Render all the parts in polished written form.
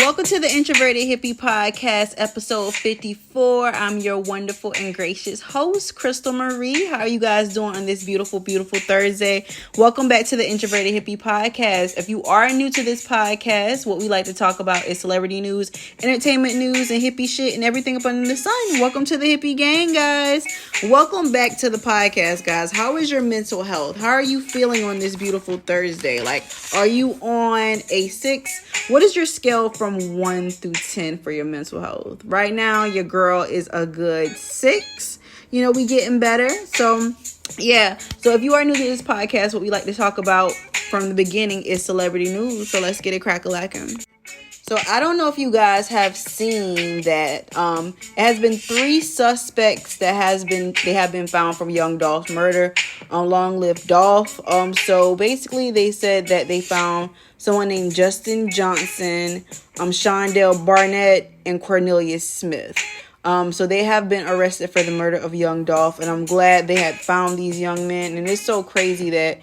Welcome to the Introverted Hippie podcast, episode 54. I'm your wonderful and gracious host, Crystal Marie. How are you guys doing on this beautiful, beautiful Thursday? Welcome back to the Introverted Hippie podcast. If you are new to this podcast, what we like to talk about is celebrity news, entertainment news, and hippie shit and everything up under the sun. Welcome to the hippie gang, guys. Welcome back to the podcast, guys. How is your mental health? How are you feeling on this beautiful Thursday? Like, are you on a 6? What is your scale from 1 through 10 for your mental health? Right now, your girl is a good 6. You know, we getting better. So, yeah. So if you are new to this podcast, what we like to talk about from the beginning is celebrity news. So let's get it crack-a-lackin'. So I don't know if you guys have seen that it has been 3 suspects that have been found from Young Dolph's murder. Long live Dolph. So basically they said that they found someone named Justin Johnson, Shondell Barnett, and Cornelius Smith. So they have been arrested for the murder of Young Dolph, and I'm glad they had found these young men. And it's so crazy that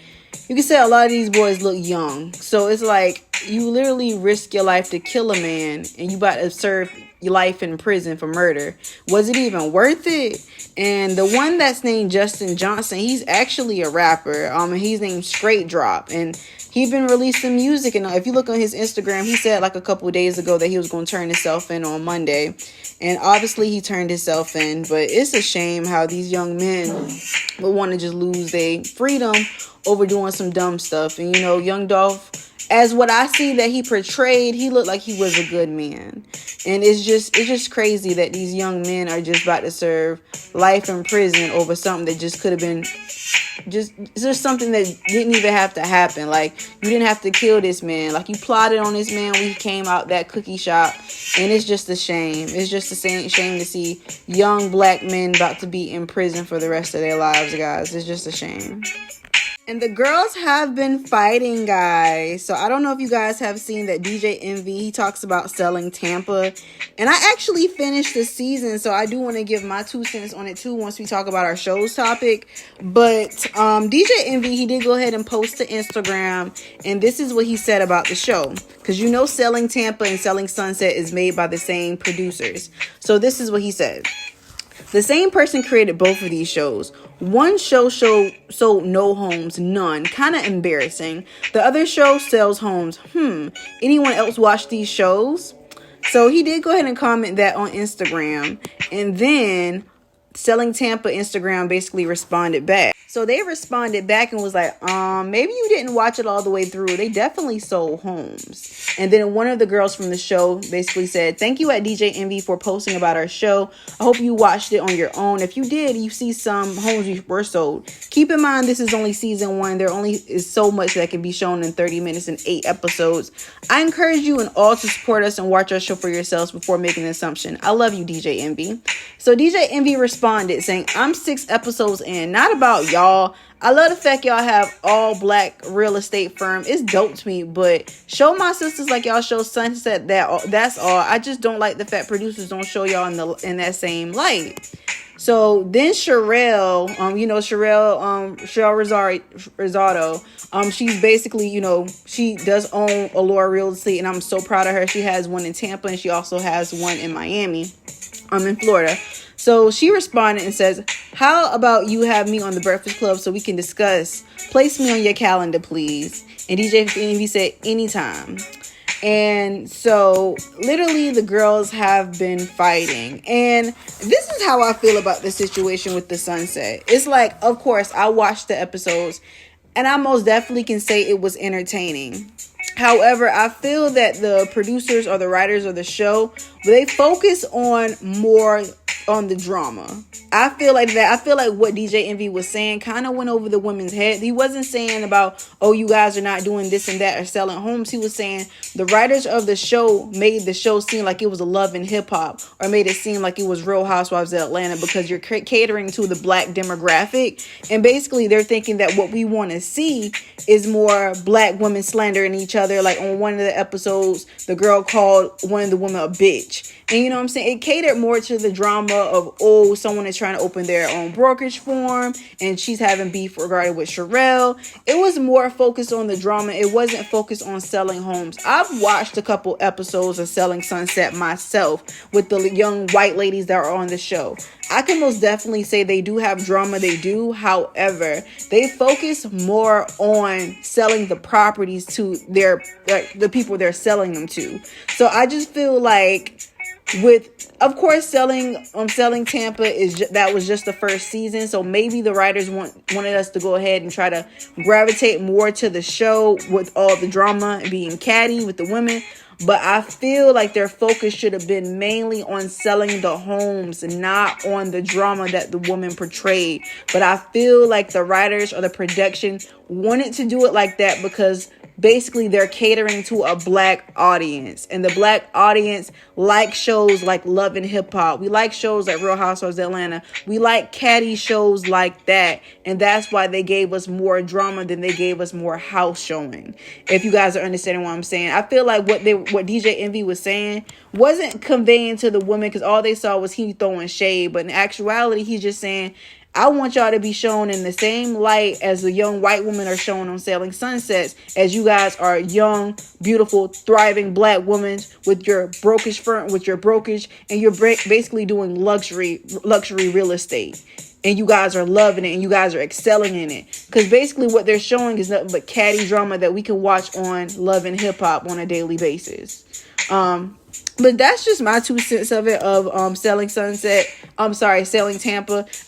you can say a lot of these boys look young. So it's like you literally risk your life to kill a man, and you about to serve your life in prison for murder. Was it even worth it? And the one that's named Justin Johnson, he's actually a rapper. He's named Straight Drop, and he's been releasing music. And if you look on his Instagram, he said like a couple of days ago that he was going to turn himself in on Monday. And obviously he turned himself in. But it's a shame how these young men would want to just lose their freedom over doing some dumb stuff. And, you know, Young Dolph, as what I see that he portrayed, he looked like he was a good man. And it's just crazy that these young men are just about to serve life in prison over something that just could have been just something that didn't even have to happen. Like, you didn't have to kill this man. Like, you plotted on this man when he came out that cookie shop. And it's just a shame. It's just a shame to see young black men about to be in prison for the rest of their lives, guys. It's just a shame. And the girls have been fighting, guys. So I don't know if you guys have seen that DJ Envy, he talks about selling Tampa. And I actually finished the season, so I do want to give my 2 cents on it too once we talk about our show's topic. But DJ Envy, he did go ahead and post to Instagram, and this is what he said about the show. Because you know Selling Tampa and Selling Sunset is made by the same producers. So this is what he said. The same person created both of these shows. One show sold no homes, none. Kind of embarrassing. The other show sells homes. Anyone else watch these shows? So he did go ahead and comment that on Instagram. And then Selling Tampa Instagram basically responded back. So they responded back and was like, maybe you didn't watch it all the way through. They definitely sold homes. And then one of the girls from the show basically said, thank you at DJ Envy for posting about our show. I hope you watched it on your own. If you did, you see some homes were sold. Keep in mind, this is only season 1. There only is so much that can be shown in 30 minutes and 8 episodes. I encourage you and all to support us and watch our show for yourselves before making an assumption. I love you, DJ Envy. So DJ Envy responded saying, I'm 6 episodes in, not about y'all. I love the fact y'all have all black real estate firm. It's dope to me, but show my sisters like y'all show Sunset. That's all. I just don't like the fact producers don't show y'all in that same light. So then Sherelle, Sherelle Rosado, she's basically, she does own Allure Real Estate, and I'm so proud of her. She has one in Tampa, and she also has one in Miami, in Florida. So she responded and says, how about you have me on the Breakfast Club so we can discuss? Place me on your calendar, please. And DJ Envy said, anytime. And so literally the girls have been fighting. And this is how I feel about the situation with the Sunset. It's like, of course, I watched the episodes and I most definitely can say it was entertaining. However, I feel that the producers or the writers of the show, they focus on more on the drama. I feel like that. I feel like what DJ Envy was saying kind of went over the women's head. He wasn't saying about, oh, you guys are not doing this and that or selling homes. He was saying the writers of the show made the show seem like it was a love and hip hop, or made it seem like it was Real Housewives of Atlanta, because you're catering to the black demographic. And basically they're thinking that what we want to see is more black women slandering each other. Like on one of the episodes, the girl called one of the women a bitch. And you know what I'm saying? It catered more to the drama of, someone is trying to open their own brokerage firm and she's having beef regarding with Sherelle. It was more focused on the drama. It wasn't focused on selling homes. I've watched a couple episodes of Selling Sunset myself with the young white ladies that are on the show. I can most definitely say they do have drama. They do. However, they focus more on selling the properties to the people they're selling them to. So I just feel like of course, selling Tampa that was just the first season. So maybe the writers wanted us to go ahead and try to gravitate more to the show with all the drama and being catty with the women. But I feel like their focus should have been mainly on selling the homes, not on the drama that the woman portrayed. But I feel like the writers or the production wanted to do it like that because basically they're catering to a black audience, and the black audience like shows like Love and Hip Hop. We like shows like Real Housewives of Atlanta. We like catty shows like that, and that's why they gave us more drama than they gave us more house showing. If you guys are understanding what I'm saying, I feel like what DJ Envy was saying wasn't conveying to the women because all they saw was he throwing shade, but in actuality, he's just saying, I want y'all to be shown in the same light as the young white women are shown on Selling Sunsets, as you guys are young, beautiful, thriving black women with your brokerage firm, and you're basically doing luxury real estate. And you guys are loving it and you guys are excelling in it. Because basically what they're showing is nothing but catty drama that we can watch on Love and Hip Hop on a daily basis. But that's just my 2 cents of it, of Selling Tampa.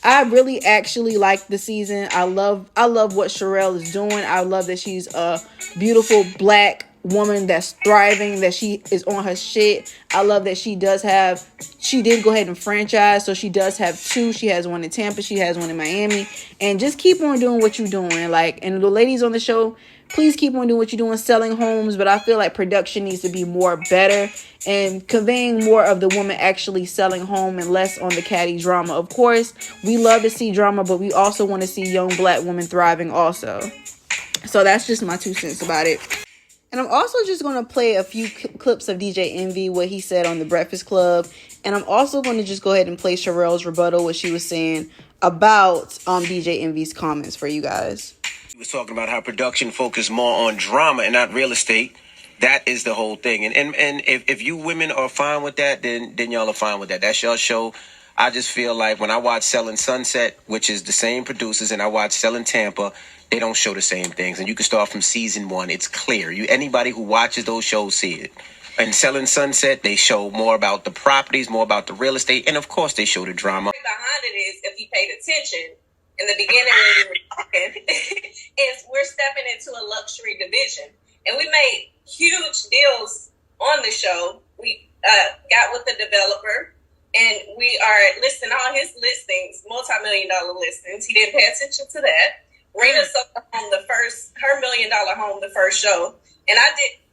I really actually like the season. I love what Sherelle is doing. I love that she's a beautiful black woman that's thriving, that she is on her shit. I love that she did go ahead and franchise, so she does have 2. She has one in Tampa, she has one in Miami, and just keep on doing what you're doing. And the ladies on the show, please keep on doing what you're doing, selling homes. But I feel like production needs to be more better and conveying more of the woman actually selling home and less on the catty drama. Of course, we love to see drama, but we also want to see young black women thriving also. So that's just my 2 cents about it. And I'm also just going to play a few clips of DJ Envy, what he said on The Breakfast Club. And I'm also going to just go ahead and play Sherelle's rebuttal, what she was saying about DJ Envy's comments for you guys. He was talking about how production focused more on drama and not real estate. That is the whole thing. And if you women are fine with that, then y'all are fine with that. That's your show. I just feel like when I watch Selling Sunset, which is the same producers, and I watch Selling Tampa, they don't show the same things. And you can start from season 1. It's clear. Anybody who watches those shows see it. And Selling Sunset, they show more about the properties, more about the real estate, and of course they show the drama. Behind it is, if you paid attention in the beginning when we were talking, is we're stepping into a luxury division. And we made huge deals on the show. We got with the developer, and we are listing all his listings, multi-million-dollar listings. He didn't pay attention to that. Rita sold her $1 million home the first show. And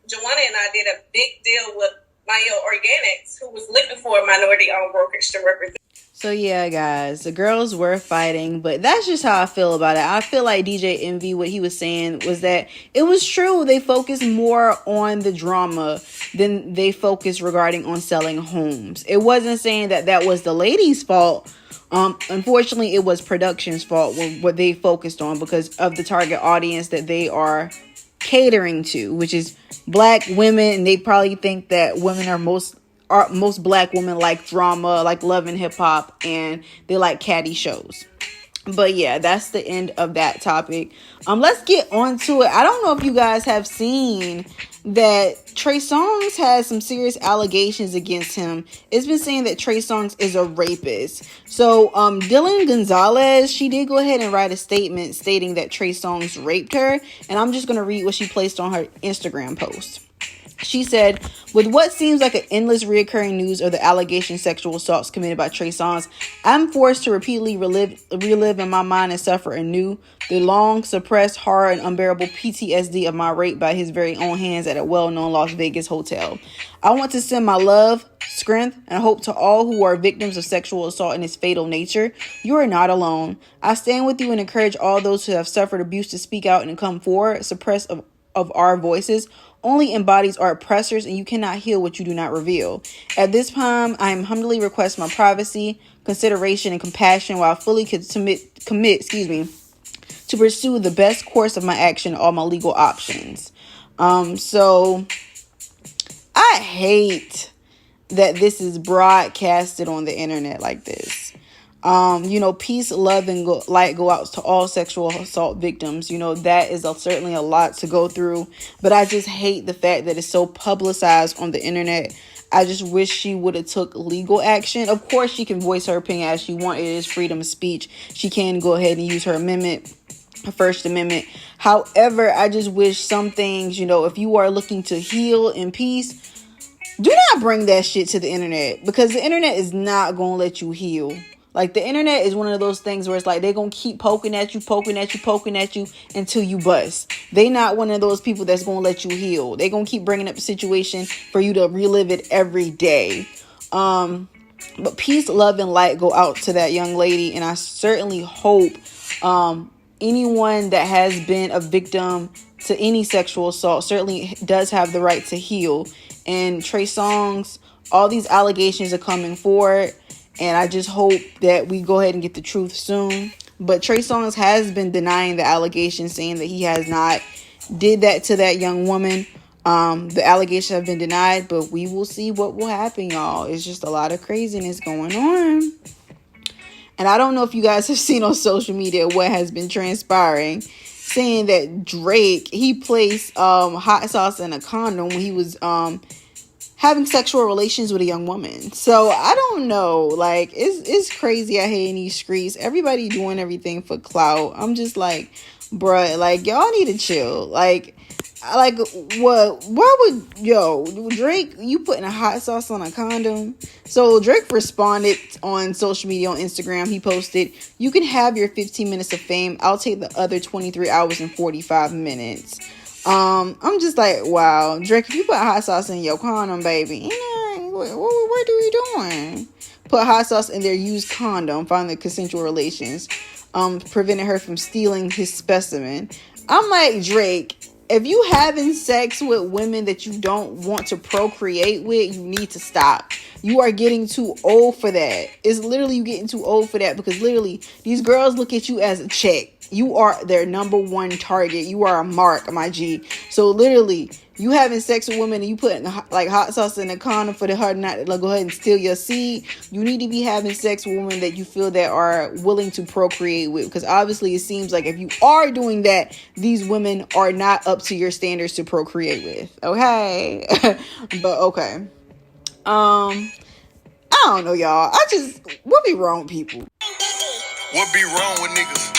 Joanna and I did a big deal with Mayo Organics, who was looking for a minority-owned brokerage to represent. So yeah, guys, the girls were fighting, but that's just how I feel about it. I feel like DJ Envy, what he was saying was that it was true. They focused more on the drama than they focused regarding on selling homes. It wasn't saying that was the ladies' fault. Unfortunately, it was production's fault what they focused on because of the target audience that they are catering to, which is black women. And they probably think that women are most black women like drama, like Love and Hip Hop, and they like catty shows. But yeah, that's the end of that topic. Let's get on to it. I don't know if you guys have seen that Trey Songz has some serious allegations against him. It's been saying that Trey Songz is a rapist. So Dylan Gonzalez, she did go ahead and write a statement stating that Trey Songz raped her. And I'm just going to read what she placed on her Instagram post. She said, with what seems like an endless reoccurring news of the allegation sexual assaults committed by Trey Songz, I'm forced to repeatedly relive in my mind and suffer anew the long suppressed horror and unbearable PTSD of my rape by his very own hands at a well-known Las Vegas hotel. I want to send my love, strength, and hope to all who are victims of sexual assault in its fatal nature. You are not alone. I stand with you and encourage all those who have suffered abuse to speak out and come forward, suppress of our voices. only embodies our oppressors, and you cannot heal what you do not reveal. At this time, I am humbly request my privacy, consideration, and compassion while fully commit, to pursue the best course of my action, all my legal options. So I hate that this is broadcasted on the internet like this. Peace, love, and light go out to all sexual assault victims. That is certainly a lot to go through, but I just hate the fact that it's so publicized on the internet. I just wish she would have took legal action. Of course, she can voice her opinion as she wants. It is freedom of speech. She can go ahead and use her First Amendment. However, I just wish some things, if you are looking to heal in peace, do not bring that shit to the internet, because the internet is not going to let you heal. Like, the internet is one of those things where it's like they're going to keep poking at you until you bust. They not one of those people that's going to let you heal. They're going to keep bringing up the situation for you to relive it every day. But peace, love, and light go out to that young lady. And I certainly hope anyone that has been a victim to any sexual assault certainly does have the right to heal. And Trey Songz, all these allegations are coming forward, and I just hope that we go ahead and get the truth soon. But Trey Songz has been denying the allegations, saying that he has not did that to that young woman. The allegations have been denied, but we will see what will happen, y'all. It's just a lot of craziness going on. And I don't know if you guys have seen on social media what has been transpiring, saying that Drake, he placed hot sauce in a condom when he was having sexual relations with a young woman. So I don't know, like, it's crazy out here in these streets. Everybody doing everything for clout. I'm just like, bruh, like, y'all need to chill. Like what? Why would Drake? You putting a hot sauce on a condom? So Drake responded on social media, on Instagram. He posted, "You can have your 15 minutes of fame. I'll take the other 23 hours and 45 minutes." I'm just like, wow, Drake, if you put hot sauce in your condom, baby, what are you doing? Put hot sauce in their used condom, found the consensual relations, prevented her from stealing his specimen. I'm like, Drake, if you having sex with women that you don't want to procreate with, you need to stop. You are getting too old for that. It's literally you getting too old for that, because literally these girls look at you as a chick. You are their number one target. You are a mark, my G. So literally, you having sex with women and you putting like hot sauce in a condom for the heart not to go ahead and steal your seed. You need to be having sex with women that you feel that are willing to procreate with, because obviously it seems like if you are doing that, these women are not up to your standards to procreate with. Okay, but okay. I don't know, y'all. What be wrong with people? What be wrong with niggas?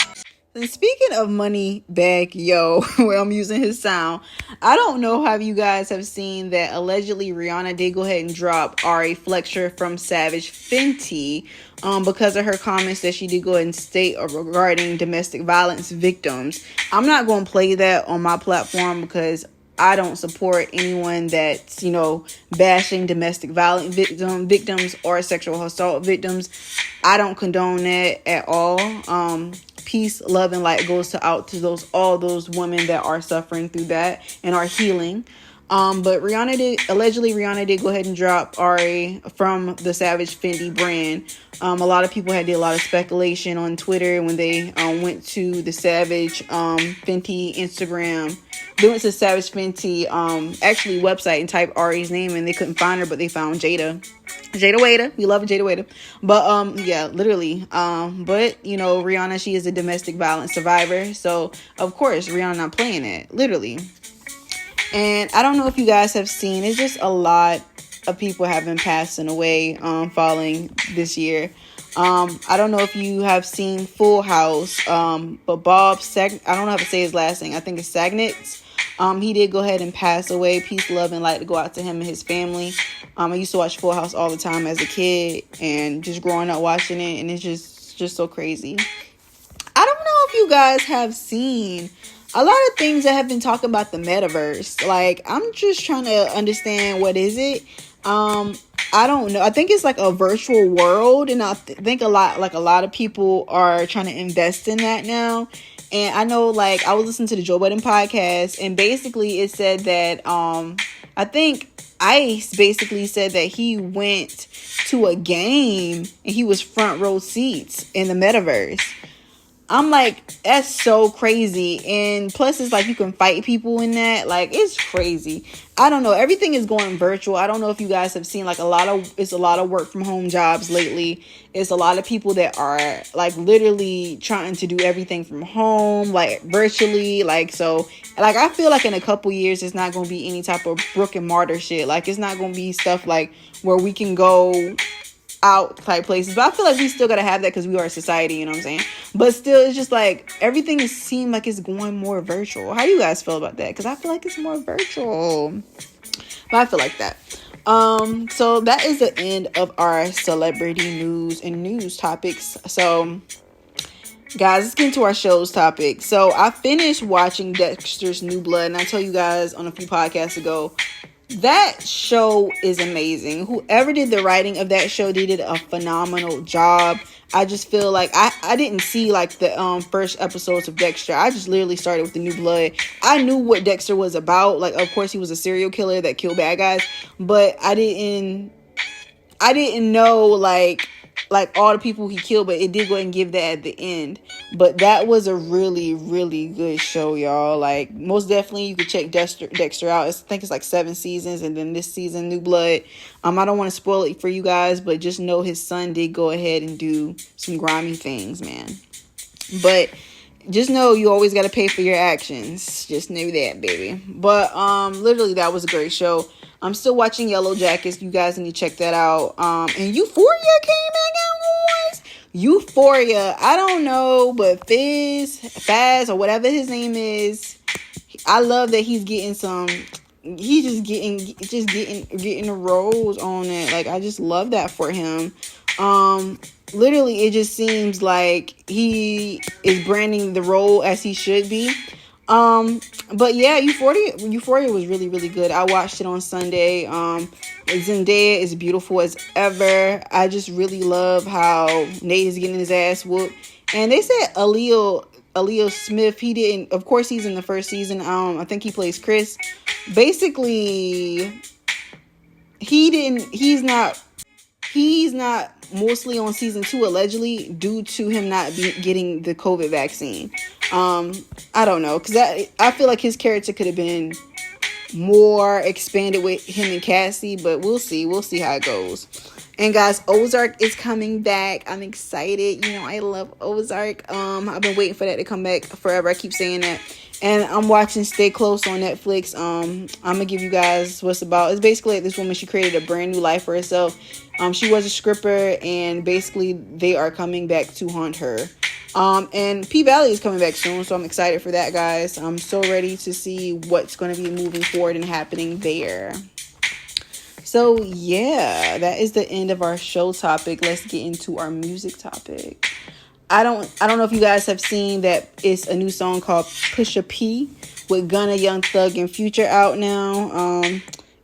And speaking of Money Bag Yo, where I'm using his sound, I don't know how you guys have seen that allegedly Rihanna did go ahead and drop Ari Fletcher from Savage Fenty because of her comments that she did go ahead and state regarding domestic violence victims. I'm not going to play that on my platform because I don't support anyone that's, bashing domestic violence victims or sexual assault victims. I don't condone that at all. Peace, love, and light goes out to all those women that are suffering through that and are healing. But Rihanna did go ahead and drop Ari from the Savage Fenty brand. A lot of people did a lot of speculation on Twitter when they went to the Savage Fenty Instagram. They went to Savage Fenty actually website and typed Ari's name, and they couldn't find her, but they found Jada Waiter. We love Jada Waiter. But yeah, literally. But Rihanna, she is a domestic violence survivor, so of course Rihanna not playing it, literally. And I don't know if you guys have seen, it's just a lot of people have been passing away following this year. I don't know if you have seen Full House, but Bob I don't know how to say his last name. I think it's Sagnitz. He did go ahead and pass away. Peace, love, and light to go out to him and his family. I used to watch Full House all the time as a kid and just growing up watching it, and it's just so crazy. I don't know if you guys have seen a lot of things that have been talking about the metaverse. Like, I'm just trying to understand, what is it? I don't know. I think it's like a virtual world, and I think a lot of people are trying to invest in that now. And I know, like, I was listening to the Joe Budden podcast, and basically it said that I think Ice basically said that he went to a game and he was front row seats in the metaverse. I'm like, that's so crazy. And plus, it's like you can fight people in that. Like, it's crazy. I don't know. Everything is going virtual. I don't know if you guys have seen, like, it's a lot of work from home jobs lately. It's a lot of people that are, like, literally trying to do everything from home, like, virtually. Like, so, like, I feel like in a couple years, it's not going to be any type of brick and mortar shit. Like, it's not going to be stuff like where we can go out type places, but I feel like we still gotta have that because we are a society, you know what I'm saying? But still, it's just like everything seems like it's going more virtual. How do you guys feel about that? Because I feel like it's more virtual, but I feel like that. So that is the end of our celebrity news and news topics. So guys, let's get into our show's topic. So I finished watching Dexter's New Blood, and I told you guys on a few podcasts ago, that show is amazing. Whoever did the writing of that show, they did a phenomenal job. I just feel like I didn't see like the first episodes of Dexter. I just literally started with the New Blood. I knew what Dexter was about. Like, of course, he was a serial killer that killed bad guys, but I didn't know like all the people he killed, but it did go ahead and give that at the end. But that was a really, really good show, y'all. Like, most definitely you could check Dexter out. I think it's like 7 seasons, and then this season, New Blood. I don't want to spoil it for you guys, but just know his son did go ahead and do some grimy things, man. But just know you always got to pay for your actions. Just know that, baby. But literally, that was a great show. I'm still watching Yellow Jackets. You guys need to check that out. And Euphoria came back out, boys. Euphoria. I don't know, but Faz, or whatever his name is, I love that he's getting some. He's just getting the roles on it. Like, I just love that for him. Literally, it just seems like he is branding the role as he should be. But yeah, Euphoria was really, really good. I watched it on Sunday. Zendaya is beautiful as ever. I just really love how Nate is getting his ass whooped. And they said Aaliyah Smith, he didn't, of course he's in the first season. I think he plays Chris. Basically, he's not mostly on season 2, allegedly, due to him not getting the COVID vaccine. I don't know, because I feel like his character could have been more expanded with him and Cassie, but we'll see how it goes. And guys, Ozark is coming back. I'm excited. You know, I love Ozark. I've been waiting for that to come back forever. I keep saying that. And I'm watching Stay Close on Netflix. I'm gonna give you guys what's about. It's basically like this woman, she created a brand new life for herself. She was a stripper, and basically they are coming back to haunt her. And P-Valley is coming back soon, so I'm excited for that, guys. I'm so ready to see what's going to be moving forward and happening there. So yeah, that is the end of our show topic. Let's get into our music topic. I don't know if you guys have seen that it's a new song called Pusha P with Gunna, Young Thug, and Future out now.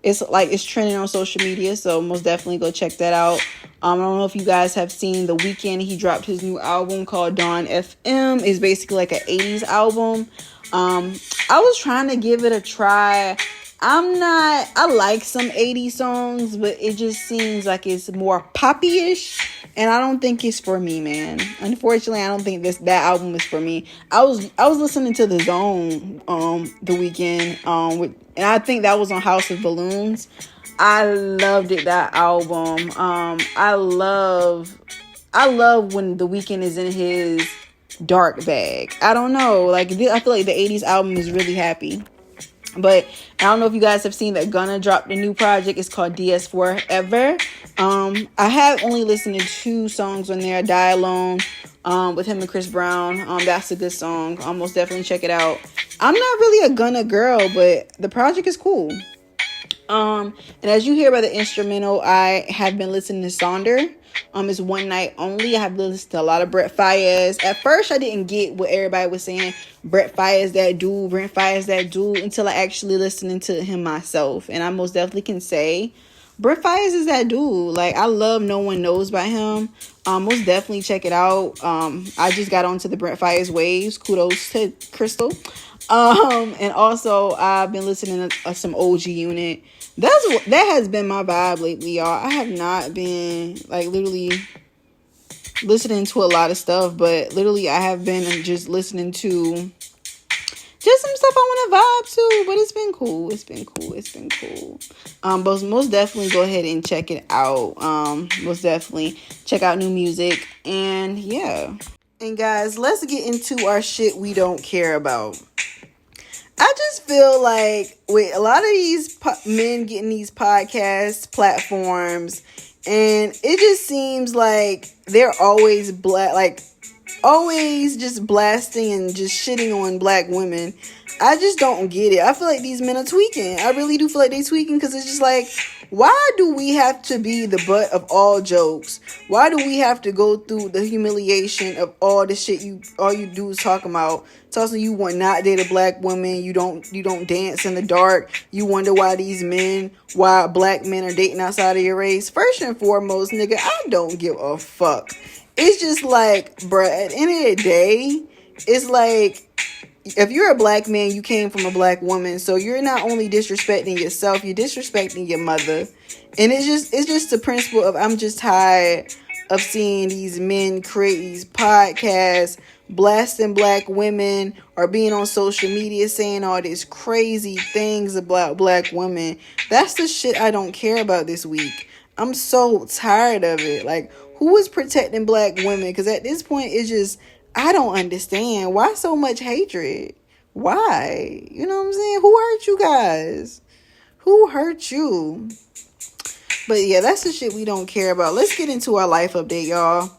It's trending on social media, so most definitely go check that out. I don't know if you guys have seen The Weeknd. He dropped his new album called Dawn FM. It's basically like an 80s album. I was trying to give it a try. I like some 80s songs, but it just seems like it's more poppy-ish, and I don't think it's for me, man. Unfortunately, I don't think that album is for me. I was listening to The Zone The Weeknd, and I think that was on House of Balloons. I loved it, that album. I love when The Weeknd is in his dark bag. I don't know, like, I feel like the 80s album is really happy. But I don't know if you guys have seen that Gunna dropped a new project. It's called DS Forever. I have only listened to 2 songs on there. Die Alone with him and Chris Brown. That's a good song. Most definitely check it out. I'm not really a Gunna girl, but the project is cool. And as you hear by the instrumental, I have been listening to Sonder. It's One Night Only. I have listened to a lot of Brett Faiyaz. At first, I didn't get what everybody was saying. Brett Faiyaz that dude, until I actually listened to him myself. And I most definitely can say Brent Fires is that dude. Like, I love No One Knows by him. Most definitely check it out. I just got onto the Brent Fires waves. Kudos to Crystal. And also I've been listening to some OG Unit. That has been my vibe lately, y'all. I have not been like literally listening to a lot of stuff, but literally I have been just listening to just some stuff I want to vibe to, but it's been cool. It's been cool. But most definitely go ahead and check it out. Most definitely check out new music, and yeah. And guys, let's get into our shit we don't care about. I just feel like with a lot of these men getting these podcast platforms, and it just seems like they're always always just blasting and just shitting on black women. I just don't get it. I feel like these men are tweaking. I really do feel like they tweaking, because it's just like, why do we have to be the butt of all jokes? Why do we have to go through the humiliation of all the shit all you do is talking about? Tossing you want not date a black woman. You don't dance in the dark. You wonder why why black men are dating outside of your race. First and foremost, nigga, I don't give a fuck. It's just like, bruh, at the end of the day, it's like, if you're a black man, you came from a black woman, so you're not only disrespecting yourself, you're disrespecting your mother. And it's just the principle of, I'm just tired of seeing these men create these podcasts, blasting black women, or being on social media saying all these crazy things about black women. That's the shit I don't care about this week. I'm so tired of it. Like, who is protecting black women? Because at this point, it's just, I don't understand. Why so much hatred? Why? You know what I'm saying? Who hurt you guys? Who hurt you? But yeah, that's the shit we don't care about. Let's get into our life update, y'all.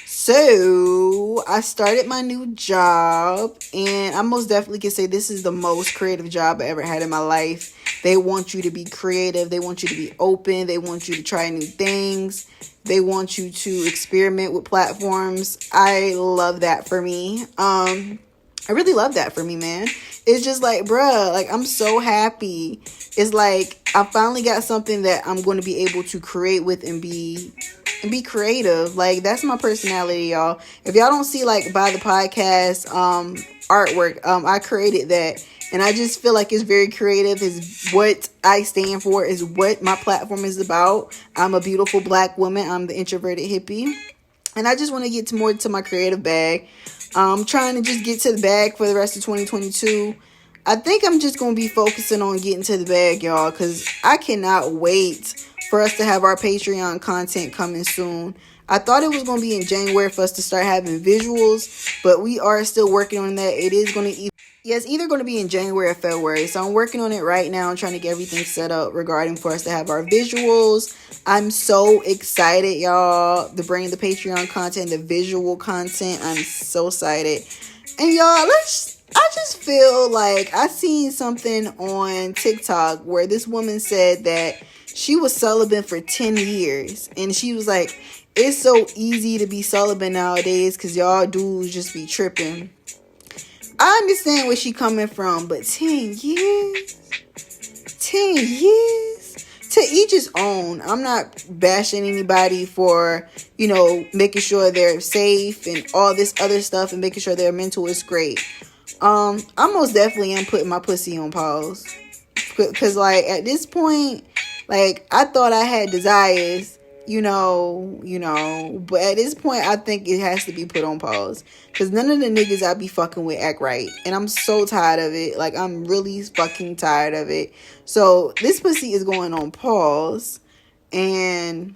So, I started my new job, and I most definitely can say this is the most creative job I ever had in my life. They want you to be creative. They want you to be open. They want you to try new things. They want you to experiment with platforms. I love that for me. I really love that for me, man. It's just like, bruh, like, I'm so happy. It's like, I finally got something that I'm going to be able to create with and be creative. Like, that's my personality, y'all. If y'all don't see, like, by the podcast artwork, I created that, and I just feel like it's very creative. Is what I stand for, is what my platform is about. I'm a beautiful black woman. I'm the introverted hippie, and I just want to get more to my creative bag. I'm trying to just get to the bag for the rest of 2022. I think I'm just going to be focusing on getting to the bag, y'all, because I cannot wait for us to have our Patreon content coming soon. I thought it was going to be in January for us to start having visuals, but we are still working on that. It is going to it's either going to be in January or February. So I'm working on it right now. I'm trying to get everything set up regarding for us to have our visuals. I'm so excited, y'all, to bring the Patreon content, the visual content. I'm so excited. And y'all, I just feel like I seen something on TikTok where this woman said that she was celibate for 10 years. And she was like, it's so easy to be celibate nowadays because y'all dudes just be tripping. I understand where she coming from, but 10 years? 10 years? To each his own. I'm not bashing anybody for, making sure they're safe and all this other stuff and making sure their mental is great. I most definitely am putting my pussy on pause. Because, like, at this point, like, I thought I had desires, but at this point, I think it has to be put on pause. Because none of the niggas I be fucking with act right. And I'm so tired of it. Like, I'm really fucking tired of it. So, this pussy is going on pause. And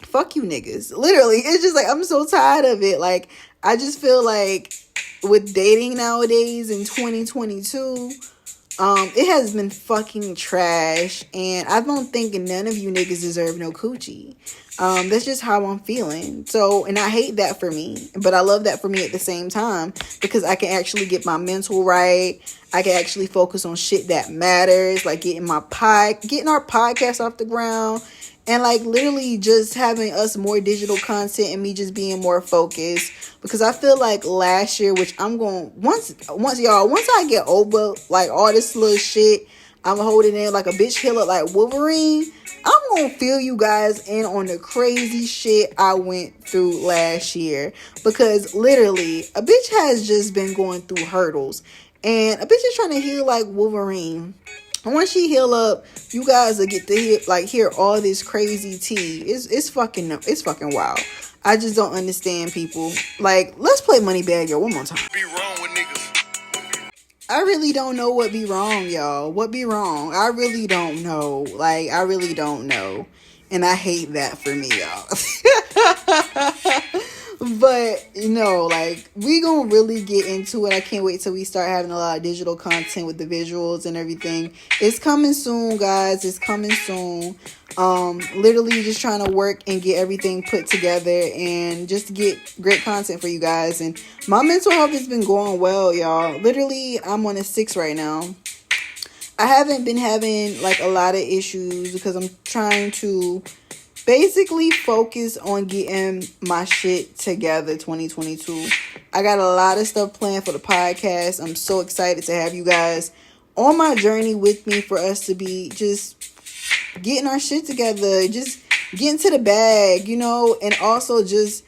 fuck you niggas. Literally, it's just like, I'm so tired of it. Like, I just feel like with dating nowadays in 2022, it has been fucking trash, and I don't think none of you niggas deserve no coochie. That's just how I'm feeling. So, and I hate that for me, but I love that for me at the same time, because I can actually get my mental right. I can actually focus on shit that matters, like getting our podcast off the ground, and like literally just having us more digital content and me just being more focused. Because I feel like last year, which I'm going, once I get over like all this little shit, I'm holding in like a bitch heal up like Wolverine. I'm gonna fill you guys in on the crazy shit I went through last year, because literally a bitch has just been going through hurdles, and a bitch is trying to heal like Wolverine. And once she heal up, you guys will get to hear all this crazy tea. It's fucking wild. I just don't understand people. Like, let's play Moneybag Yo one more time. Be wrong with niggas. I really don't know what be wrong, y'all. What be wrong? I really don't know. Like, I really don't know. And I hate that for me, y'all. But, like, we gonna really get into it. I can't wait till we start having a lot of digital content with the visuals and everything. It's coming soon, guys. It's coming soon. Literally just trying to work and get everything put together and just get great content for you guys. And my mental health has been going well, y'all. Literally, I'm on a 6 right now. I haven't been having like a lot of issues because I'm trying to basically focus on getting my shit together 2022. I got a lot of stuff planned for the podcast. I'm so excited to have you guys on my journey with me, for us to be just getting our shit together, just getting to the bag, and also just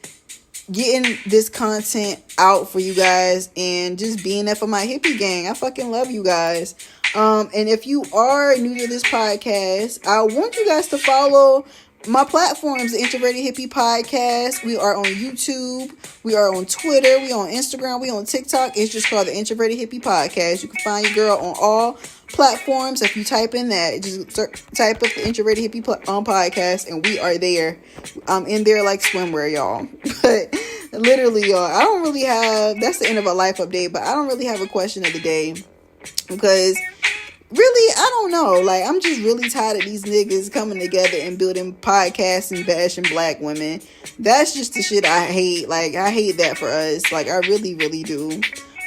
getting this content out for you guys and just being there for my hippie gang. I fucking love you guys. And if you are new to this podcast, I want you guys to follow my platforms, the Introverted Hippie Podcast. We are on YouTube. We are on Twitter. We on Instagram. We on TikTok. It's just called the Introverted Hippie Podcast. You can find your girl on all platforms. If you type in that, just type up the Introverted Hippie Podcast, and we are there. I'm in there like swimwear, y'all. But literally, y'all, I don't really have, that's the end of a life update, but I don't really have a question of the day, because really, I don't know. Like, I'm just really tired of these niggas coming together and building podcasts and bashing black women. That's just the shit I hate. Like, I hate that for us. Like, I really, really do.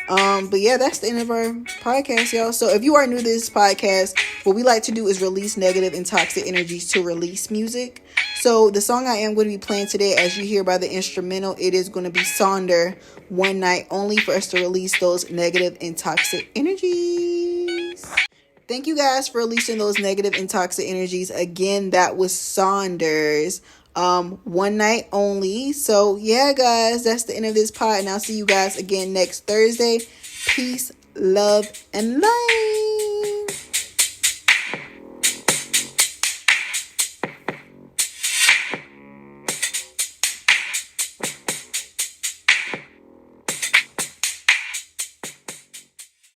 But yeah, that's the end of our podcast, y'all. So if you are new to this podcast, what we like to do is release negative and toxic energies to release music. So the song I am going to be playing today, as you hear by the instrumental, it is going to be Sonder, One Night Only, for us to release those negative and toxic energies. Thank you guys for releasing those negative and toxic energies. Again, that was Saunders, One Night Only. So yeah, guys, that's the end of this pod, and I'll see you guys again next Thursday. Peace, love, and light.